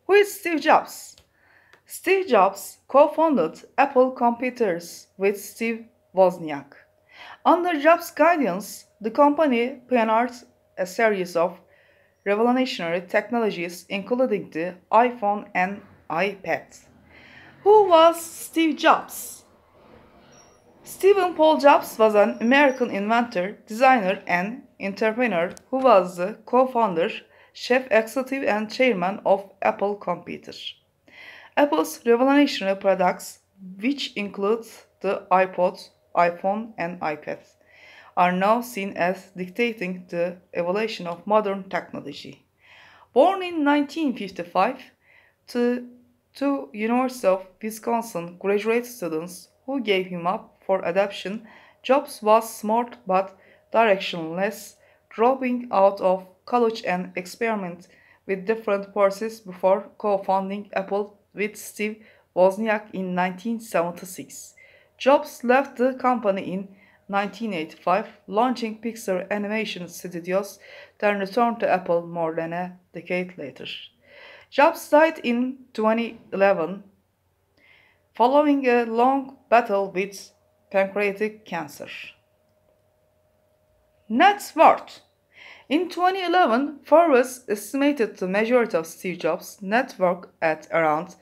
Who is Steve Jobs? Steve Jobs co-founded Apple Computers with Steve Wozniak. Under Jobs' guidance, the company pioneered a series of revolutionary technologies including the iPhone and iPad. Who was Steve Jobs? Stephen Paul Jobs was an American inventor, designer, and entrepreneur who was the co-founder, chief executive, and chairman of Apple Computers. Apple's revolutionary products, which include the iPod, iPhone, and iPad, are now seen as dictating the evolution of modern technology. Born in 1955 to two University of Wisconsin graduate students who gave him up for adoption, Jobs was smart but directionless, dropping out of college and experimenting with different courses before co-founding Apple with Steve Wozniak in 1976. Jobs left the company in 1985, launching Pixar Animation Studios, then returned to Apple more than a decade later. Jobs died in 2011 following a long battle with pancreatic cancer. Net worth. In 2011, Forbes estimated the majority of Steve Jobs' net worth at around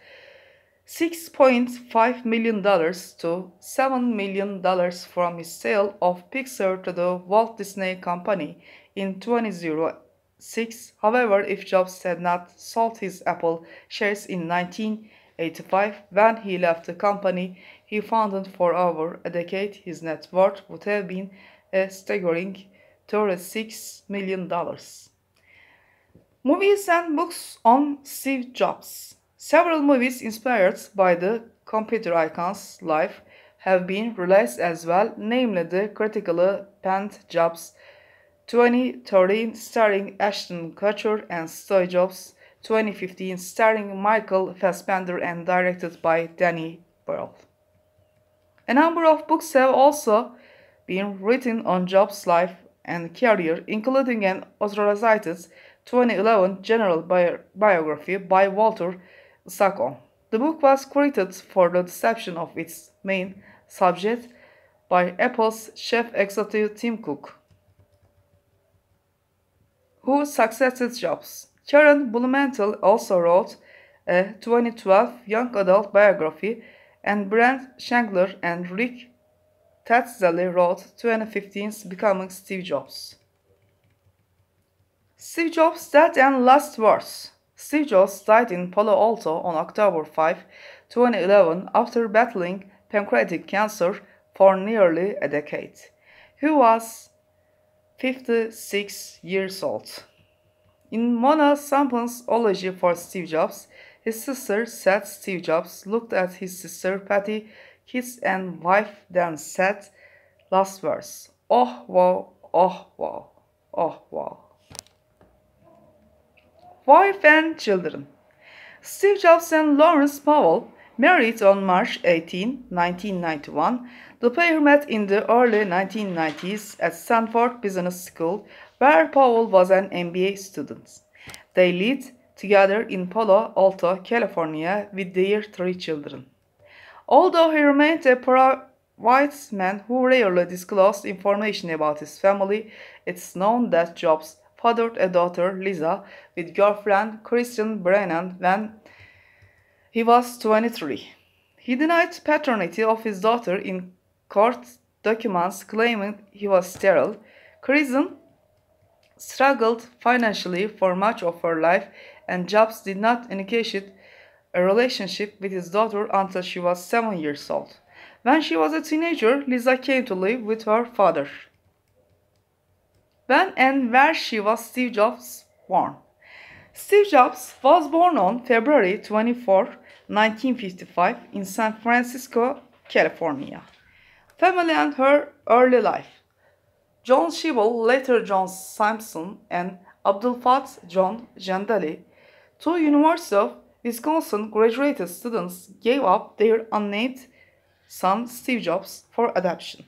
$6.5 million to $7 million from his sale of Pixar to the Walt Disney Company in 2006. However, if Jobs had not sold his Apple shares in 1985 when he left the company he founded for over a decade, his net worth would have been a staggering $36 million. Movies and books on Steve Jobs. Several movies inspired by the computer icon's life have been released as well, namely the critically panned Jobs 2013 starring Ashton Kutcher and Steve Jobs 2015 starring Michael Fassbender and directed by Danny Boyle. A number of books have also been written on Jobs' life and career, including an authorized 2011 general biography by Walter Isaacson. The book was created for the deception of its main subject by Apple's chief executive Tim Cook, who succeeded Jobs. Karen Blumenthal also wrote a 2012 young adult biography, and Brent Schangler and Rick Tatzeli wrote 2015's Becoming Steve Jobs. Steve Jobs' death and last words. Steve Jobs died in Palo Alto on October 5, 2011 after battling pancreatic cancer for nearly a decade. He was 56 years old. In Mona Sampson's eulogy for Steve Jobs, his sister said Steve Jobs looked at his sister Patty, kids and wife, then said, last verse, oh wow, oh wow, oh wow. Wife and children. Steve Jobs and Lawrence Powell married on March 18, 1991. The pair met in the early 1990s at Stanford Business School, where Powell was an MBA student. They lived together in Palo Alto, California, with their 3 children. Although he remained a private man who rarely disclosed information about his family, it's known that Jobs fathered a daughter, Lisa, with girlfriend Kristen Brennan when he was 23. He denied paternity of his daughter in court documents, claiming he was sterile. Kristen struggled financially for much of her life, and Jobs did not initiate a relationship with his daughter until she was 7 years old. When she was a teenager, Lisa came to live with her father. When and where was Steve Jobs born? Steve Jobs was born on February 24, 1955 in San Francisco, California. Family and her early life. John Shibble, later John Simpson, and Abdul Fattah John Jandali, 2 University of Wisconsin graduate students, gave up their unnamed son Steve Jobs for adoption.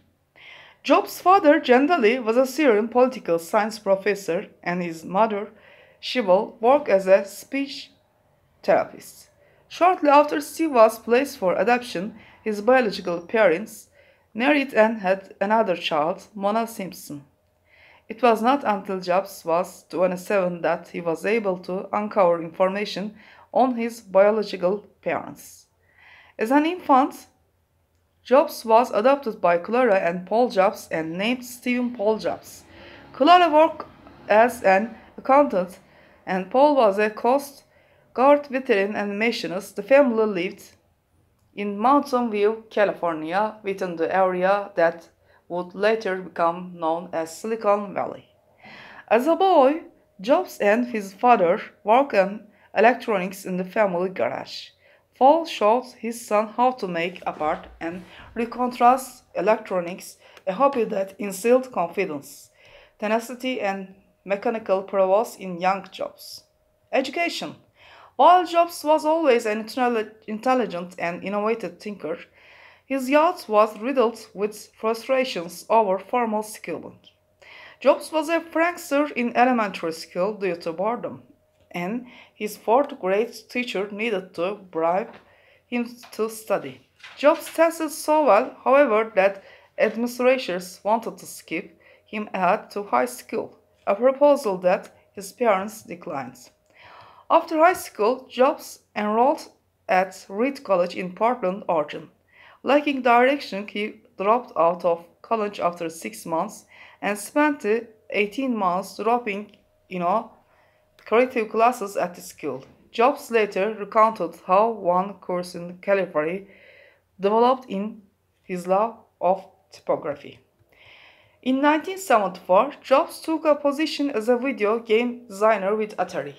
Jobs' father, Jandali, was a Syrian political science professor, and his mother, Shibble, worked as a speech therapist. Shortly after Steve was placed for adoption, his biological parents married and had another child, Mona Simpson. It was not until Jobs was 27 that he was able to uncover information on his biological parents. As an infant, Jobs was adopted by Clara and Paul Jobs and named Stephen Paul Jobs. Clara worked as an accountant and Paul was a Coast Guard veteran and machinist. The family lived in Mountain View, California, within the area that would later become known as Silicon Valley. As a boy, Jobs and his father worked on electronics in the family garage. Paul showed his son how to make apart and reconstruct electronics, a hobby that instilled confidence, tenacity, and mechanical prowess in young Jobs. Education. While Jobs was always an intelligent and innovative thinker, his youth was riddled with frustrations over formal schooling. Jobs was a prankster in elementary school due to boredom, and his fourth grade teacher needed to bribe him to study. Jobs tested so well, however, that administrators wanted to skip him ahead to high school, a proposal that his parents declined. After high school, Jobs enrolled at Reed College in Portland, Oregon. Lacking direction, he dropped out of college after 6 months and spent the 18 months dropping, creative classes at the school. Jobs later recounted how one course in calligraphy developed in his love of typography. In 1974, Jobs took a position as a video game designer with Atari.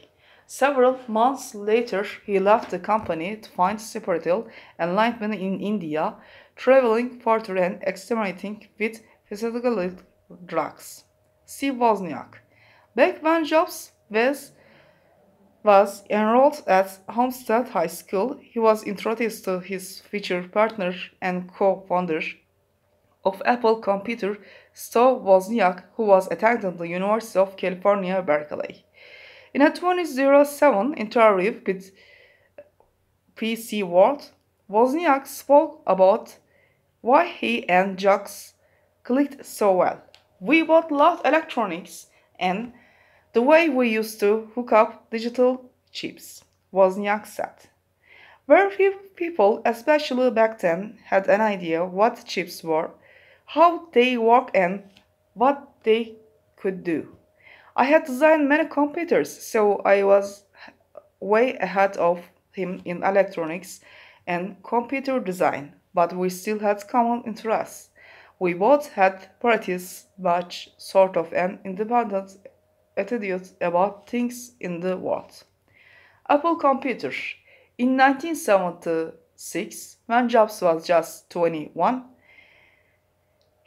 Several months later, he left the company to find spiritual enlightenment in India, traveling further and experimenting with psychedelic drugs. Steve Wozniak. Back when Jobs was enrolled at Homestead High School, he was introduced to his future partner and co-founder of Apple Computer, Steve Wozniak, who was attending the University of California, Berkeley. In a 2007 interview with PC World, Wozniak spoke about why he and Jobs clicked so well. We both loved electronics and the way we used to hook up digital chips, Wozniak said. Very few people, especially back then, had an idea what chips were, how they work, and what they could do. I had designed many computers, so I was way ahead of him in electronics and computer design, but we still had common interests. We both had pretty much sort of an independent attitude about things in the world. Apple Computer. In 1976, when Jobs was just 21,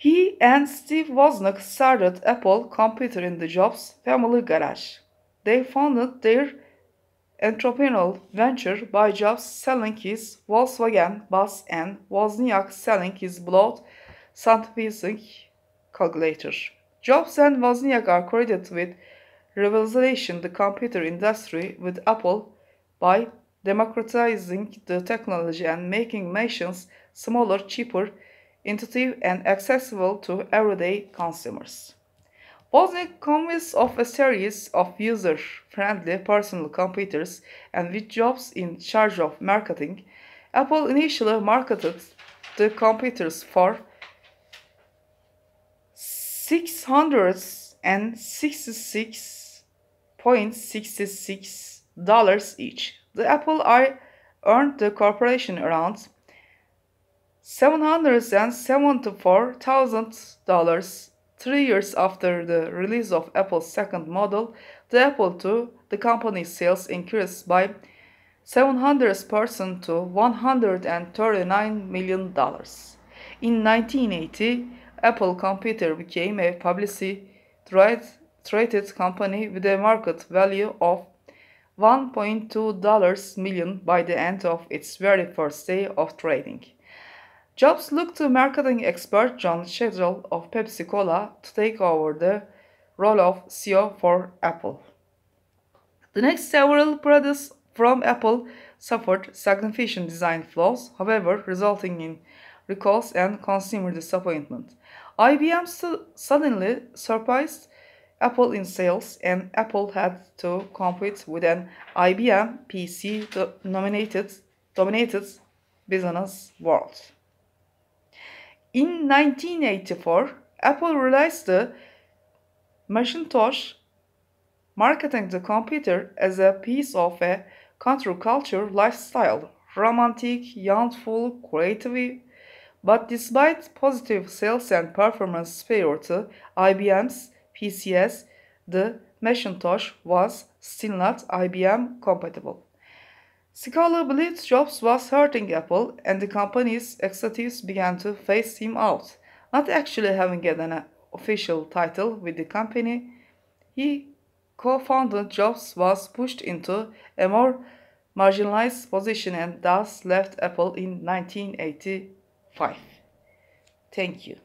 he and Steve Wozniak started Apple Computer in the Jobs family garage. They funded their entrepreneurial venture by Jobs selling his Volkswagen bus and Wozniak selling his beloved scientific calculator. Jobs and Wozniak are credited with revolutionizing the computer industry with Apple by democratizing the technology and making machines smaller, cheaper, intuitive, and accessible to everyday consumers. Wozniak consists of a series of user-friendly personal computers, and with Jobs in charge of marketing, Apple initially marketed the computers for $666.66 each. The Apple I earned the corporation around $774,000. 3 years after the release of Apple's second model, the Apple II, the company's sales increased by 700% to $139 million. In 1980, Apple Computer became a publicly traded company with a market value of $1.2 million by the end of its very first day of trading. Jobs looked to marketing expert John Shedrell of Pepsi-Cola to take over the role of CEO for Apple. The next several products from Apple suffered significant design flaws, however, resulting in recalls and consumer disappointment. IBM suddenly surpassed Apple in sales, and Apple had to compete with an IBM PC dominated business world. In 1984, Apple released the Macintosh, marketing the computer as a piece of a counterculture lifestyle, romantic, youthful, creative. But despite positive sales and performance superior to IBM's PCs, the Macintosh was still not IBM compatible. Scholar believed Jobs was hurting Apple, and the company's executives began to phase him out. Not actually having an official title with the company, he co-founded Jobs was pushed into a more marginalized position and thus left Apple in 1985. Thank you.